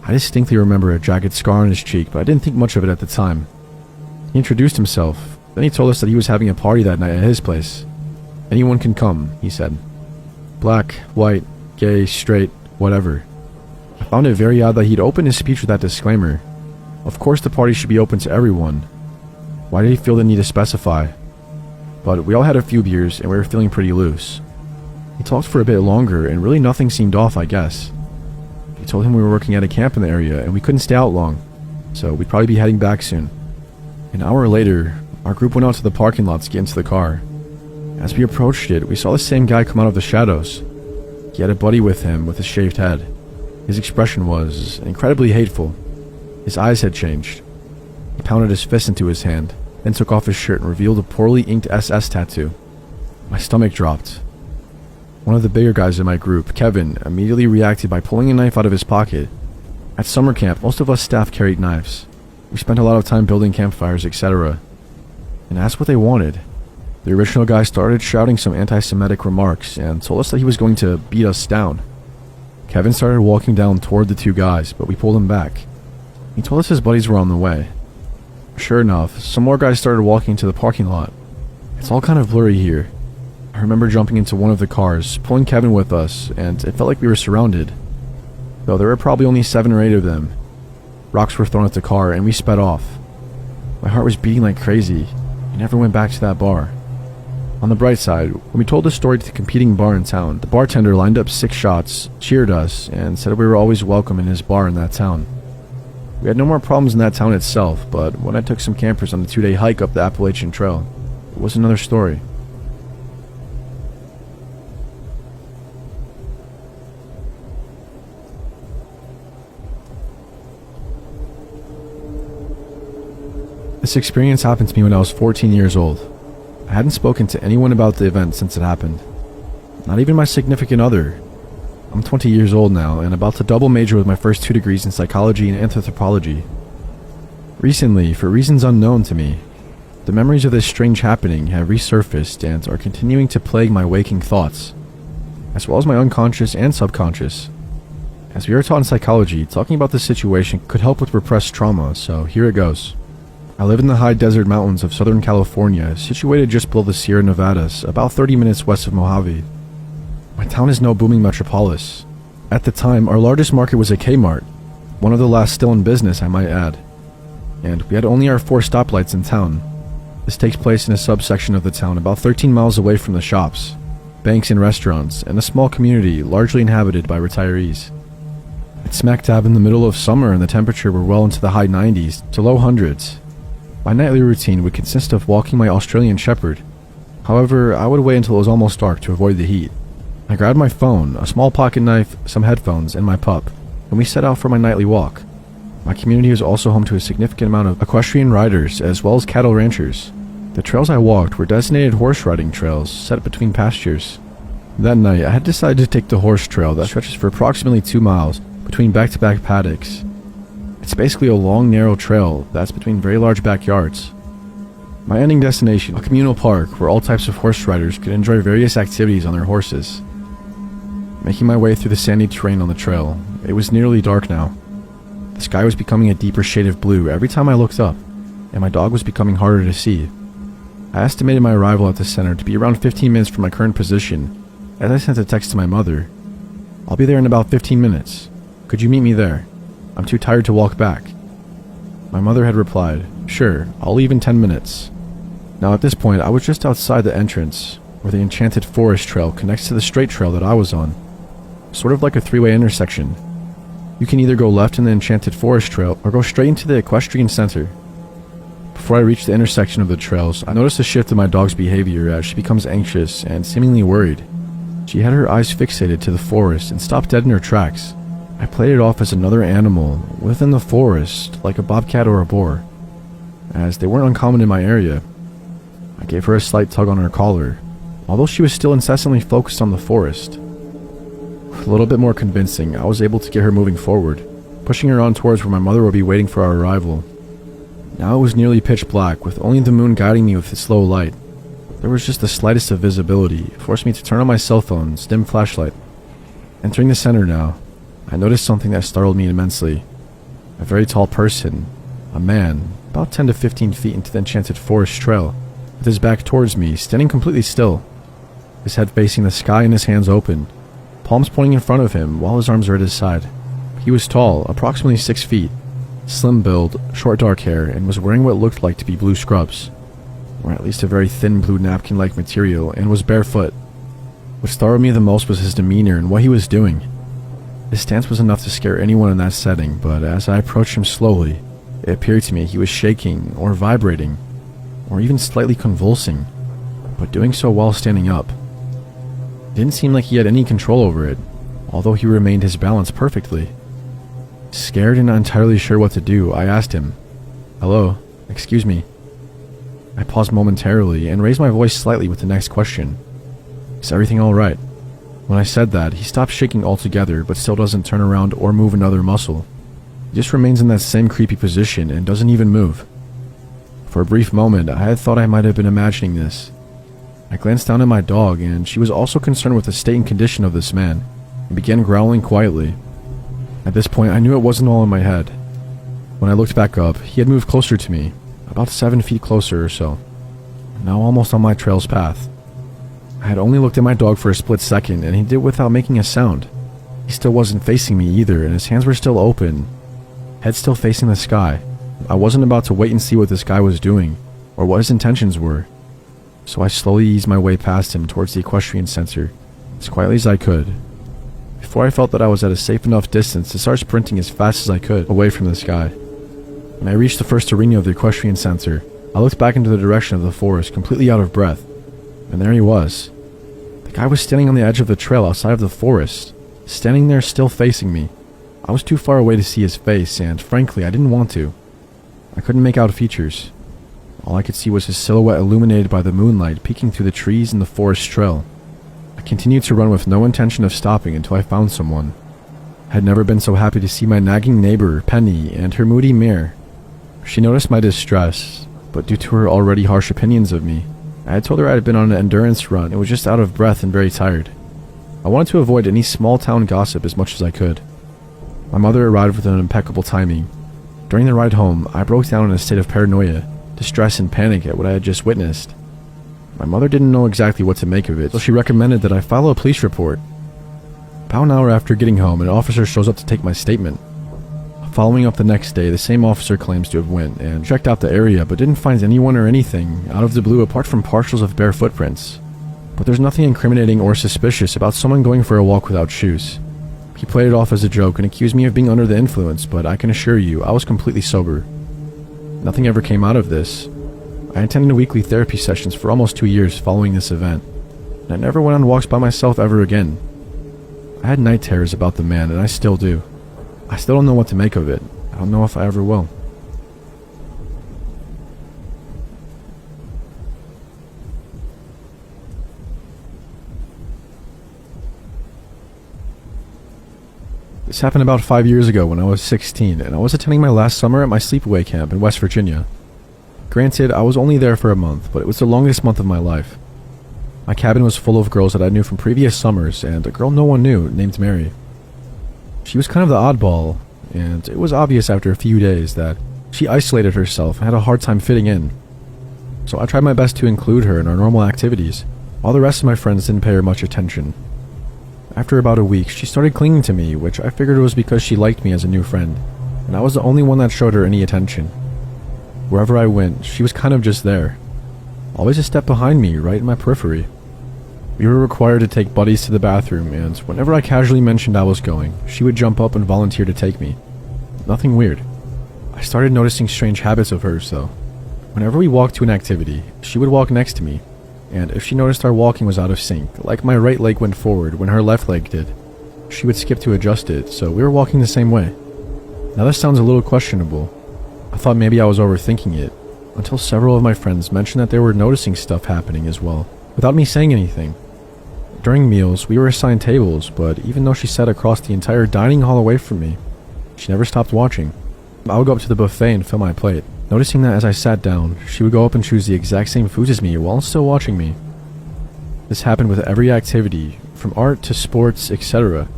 I distinctly remember a jagged scar on his cheek, but I didn't think much of it at the time. He introduced himself, then he told us that he was having a party that night at his place. "Anyone can come," he said. Black, white, gay, straight, whatever. I found it very odd that he'd open his speech with that disclaimer. Of course the party should be open to everyone. Why did he feel the need to specify? But we all had a few beers and we were feeling pretty loose. He talked for a bit longer and really nothing seemed off, I guess. We told him we were working at a camp in the area and we couldn't stay out long, so we'd probably be heading back soon. An hour later, our group went out to the parking lot to get into the car. As we approached it, we saw the same guy come out of the shadows. He had a buddy with him with a shaved head. His expression was incredibly hateful. His eyes had changed. He pounded his fist into his hand, then took off his shirt and revealed a poorly inked SS tattoo. My stomach dropped. One of the bigger guys in my group, Kevin, immediately reacted by pulling a knife out of his pocket. At summer camp, most of us staff carried knives. We spent a lot of time building campfires, etc. And asked what they wanted. The original guy started shouting some anti-Semitic remarks and told us that he was going to beat us down. Kevin started walking down toward the 2 guys, but we pulled him back. He told us his buddies were on the way. Sure enough, some more guys started walking to the parking lot. It's all kind of blurry here. I remember jumping into one of the cars, pulling Kevin with us, and it felt like we were surrounded. Though there were probably only 7 or 8 of them. Rocks were thrown at the car, and we sped off. My heart was beating like crazy. I never went back to that bar. On the bright side, when we told the story to the competing bar in town, the bartender lined up 6 shots, cheered us, and said we were always welcome in his bar in that town. We had no more problems in that town itself, but when I took some campers on the 2-day hike up the Appalachian Trail, it was another story. This experience happened to me when I was 14 years old. I hadn't spoken to anyone about the event since it happened. Not even my significant other. I'm 20 years old now and about to double major with my first 2 degrees in psychology and anthropology. Recently, for reasons unknown to me, the memories of this strange happening have resurfaced and are continuing to plague my waking thoughts, as well as my unconscious and subconscious. As we are taught in psychology, talking about this situation could help with repressed trauma, so here it goes. I live in the high desert mountains of Southern California, situated just below the Sierra Nevadas, about 30 minutes west of Mojave. My town is no booming metropolis. At the time, our largest market was a Kmart, one of the last still in business, I might add. And we had only our 4 stoplights in town. This takes place in a subsection of the town about 13 miles away from the shops, banks and restaurants, and a small community largely inhabited by retirees. It's smack dab in the middle of summer and the temperature were well into the high 90s to low hundreds. My nightly routine would consist of walking my Australian Shepherd. However, I would wait until it was almost dark to avoid the heat. I grabbed my phone, a small pocket knife, some headphones, and my pup, and we set out for my nightly walk. My community is also home to a significant amount of equestrian riders as well as cattle ranchers. The trails I walked were designated horse riding trails set between pastures. That night, I had decided to take the horse trail that stretches for approximately 2 miles between back-to-back paddocks. It's basically a long, narrow trail that's between very large backyards. My ending destination, a communal park where all types of horse riders could enjoy various activities on their horses. Making my way through the sandy terrain on the trail, it was nearly dark now. The sky was becoming a deeper shade of blue every time I looked up, and my dog was becoming harder to see. I estimated my arrival at the center to be around 15 minutes from my current position, as I sent a text to my mother. "I'll be there in about 15 minutes. Could you meet me there? I'm too tired to walk back." My mother had replied, "Sure, I'll leave in 10 minutes. Now at this point, I was just outside the entrance, where the Enchanted Forest Trail connects to the straight trail that I was on. Sort of like a 3-way intersection. You can either go left in the Enchanted Forest Trail, or go straight into the equestrian center. Before I reached the intersection of the trails, I noticed a shift in my dog's behavior as she becomes anxious and seemingly worried. She had her eyes fixated to the forest and stopped dead in her tracks. I played it off as another animal within the forest, like a bobcat or a boar, as they weren't uncommon in my area. I gave her a slight tug on her collar, although she was still incessantly focused on the forest. With a little bit more convincing, I was able to get her moving forward, pushing her on towards where my mother would be waiting for our arrival. Now it was nearly pitch black, with only the moon guiding me with its slow light. There was just the slightest of visibility, forced me to turn on my cell phone's dim flashlight. Entering the center now, I noticed something that startled me immensely. A very tall person, a man, about 10 to 15 feet into the Enchanted Forest Trail, with his back towards me, standing completely still, his head facing the sky and his hands open, palms pointing in front of him while his arms are at his side. He was tall, approximately 6 feet, slim build, short dark hair, and was wearing what looked like to be blue scrubs, or at least a very thin blue napkin-like material, and was barefoot. What startled me the most was his demeanor and what he was doing. His stance was enough to scare anyone in that setting, but as I approached him slowly, it appeared to me he was shaking, or vibrating, or even slightly convulsing, but doing so while standing up. It didn't seem like he had any control over it, although he remained his balance perfectly. Scared and not entirely sure what to do, I asked him, "Hello, excuse me." I paused momentarily and raised my voice slightly with the next question. "Is everything alright?" When I said that, he stopped shaking altogether, but still doesn't turn around or move another muscle. He just remains in that same creepy position and doesn't even move. For a brief moment, I had thought I might have been imagining this. I glanced down at my dog, and she was also concerned with the state and condition of this man, and began growling quietly. At this point, I knew it wasn't all in my head. When I looked back up, he had moved closer to me, about 7 feet closer or so, now almost on my trail's path. I had only looked at my dog for a split second, and he did it without making a sound. He still wasn't facing me either, and his hands were still open, head still facing the sky. I wasn't about to wait and see what this guy was doing, or what his intentions were. So I slowly eased my way past him towards the equestrian center, as quietly as I could. Before I felt that I was at a safe enough distance to start sprinting as fast as I could away from this guy. When I reached the first arena of the equestrian center, I looked back into the direction of the forest, completely out of breath. And there he was. The guy was standing on the edge of the trail outside of the forest, standing there still facing me. I was too far away to see his face, and frankly, I didn't want to. I couldn't make out features. All I could see was his silhouette illuminated by the moonlight peeking through the trees in the forest trail. I continued to run with no intention of stopping until I found someone. I had never been so happy to see my nagging neighbor, Penny, and her moody mare. She noticed my distress, but due to her already harsh opinions of me, I had told her I had been on an endurance run and was just out of breath and very tired. I wanted to avoid any small town gossip as much as I could. My mother arrived with an impeccable timing. During the ride home, I broke down in a state of paranoia, distress and panic at what I had just witnessed. My mother didn't know exactly what to make of it, so she recommended that I file a police report. About an hour after getting home, an officer shows up to take my statement. Following up the next day, the same officer claims to have went and checked out the area but didn't find anyone or anything out of the blue apart from partials of bare footprints. But there's nothing incriminating or suspicious about someone going for a walk without shoes. He played it off as a joke and accused me of being under the influence, but I can assure you I was completely sober. Nothing ever came out of this. I attended weekly therapy sessions for almost 2 years following this event, and I never went on walks by myself ever again. I had night terrors about the man, and I still do. I still don't know what to make of it. I don't know if I ever will. This happened about 5 years ago when I was 16, and I was attending my last summer at my sleepaway camp in West Virginia. Granted, I was only there for a month, but it was the longest month of my life. My cabin was full of girls that I knew from previous summers, and a girl no one knew named Mary. She was kind of the oddball, and it was obvious after a few days that she isolated herself and had a hard time fitting in. So I tried my best to include her in our normal activities, while the rest of my friends didn't pay her much attention. After about a week, she started clinging to me, which I figured was because she liked me as a new friend, and I was the only one that showed her any attention. Wherever I went, she was kind of just there, always a step behind me, right in my periphery. We were required to take buddies to the bathroom, and whenever I casually mentioned I was going, she would jump up and volunteer to take me. Nothing weird. I started noticing strange habits of hers, though. Whenever we walked to an activity, she would walk next to me, and if she noticed our walking was out of sync, like my right leg went forward when her left leg did, she would skip to adjust it, so we were walking the same way. Now this sounds a little questionable. I thought maybe I was overthinking it, until several of my friends mentioned that they were noticing stuff happening as well, without me saying anything. During meals, we were assigned tables, but even though she sat across the entire dining hall away from me, she never stopped watching. I would go up to the buffet and fill my plate, noticing that as I sat down, she would go up and choose the exact same foods as me while still watching me. This happened with every activity, from art to sports, etc.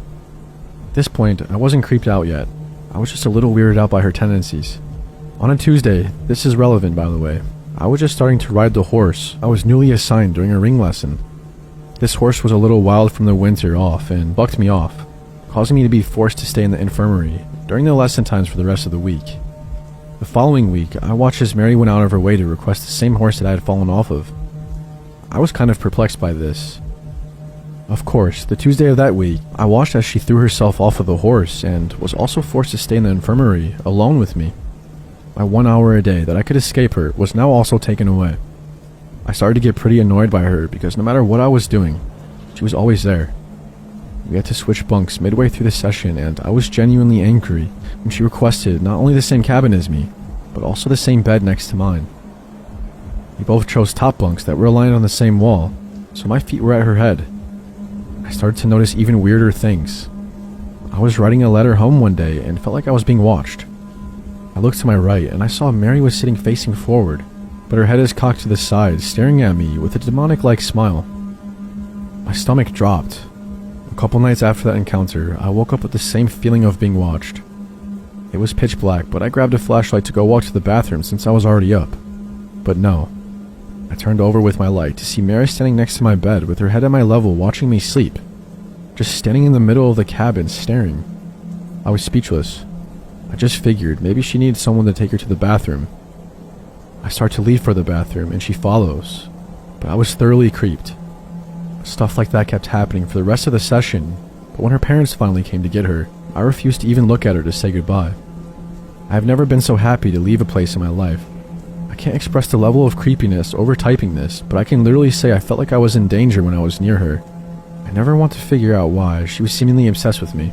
At this point, I wasn't creeped out yet. I was just a little weirded out by her tendencies. On a Tuesday, this is relevant by the way, I was just starting to ride the horse I was newly assigned during a ring lesson. This horse was a little wild from the winter off and bucked me off, causing me to be forced to stay in the infirmary during the lesson times for the rest of the week. The following week, I watched as Mary went out of her way to request the same horse that I had fallen off of. I was kind of perplexed by this. Of course, the Tuesday of that week, I watched as she threw herself off of the horse and was also forced to stay in the infirmary alone with me. My 1 hour a day that I could escape her was now also taken away. I started to get pretty annoyed by her because no matter what I was doing, she was always there. We had to switch bunks midway through the session, and I was genuinely angry when she requested not only the same cabin as me, but also the same bed next to mine. We both chose top bunks that were aligned on the same wall, so my feet were at her head. I started to notice even weirder things. I was writing a letter home one day and felt like I was being watched. I looked to my right and I saw Mary was sitting facing forward, but her head is cocked to the side, staring at me with a demonic-like smile. My stomach dropped. A couple nights after that encounter, I woke up with the same feeling of being watched. It was pitch black, but I grabbed a flashlight to go walk to the bathroom since I was already up. But no, I turned over with my light to see Mary standing next to my bed with her head at my level watching me sleep. Just standing in the middle of the cabin staring. I was speechless. I just figured maybe she needed someone to take her to the bathroom. I start to leave for the bathroom and she follows, but I was thoroughly creeped. Stuff like that kept happening for the rest of the session, but when her parents finally came to get her, I refused to even look at her to say goodbye. I have never been so happy to leave a place in my life. I can't express the level of creepiness over typing this, but I can literally say I felt like I was in danger when I was near her. I never want to figure out why she was seemingly obsessed with me.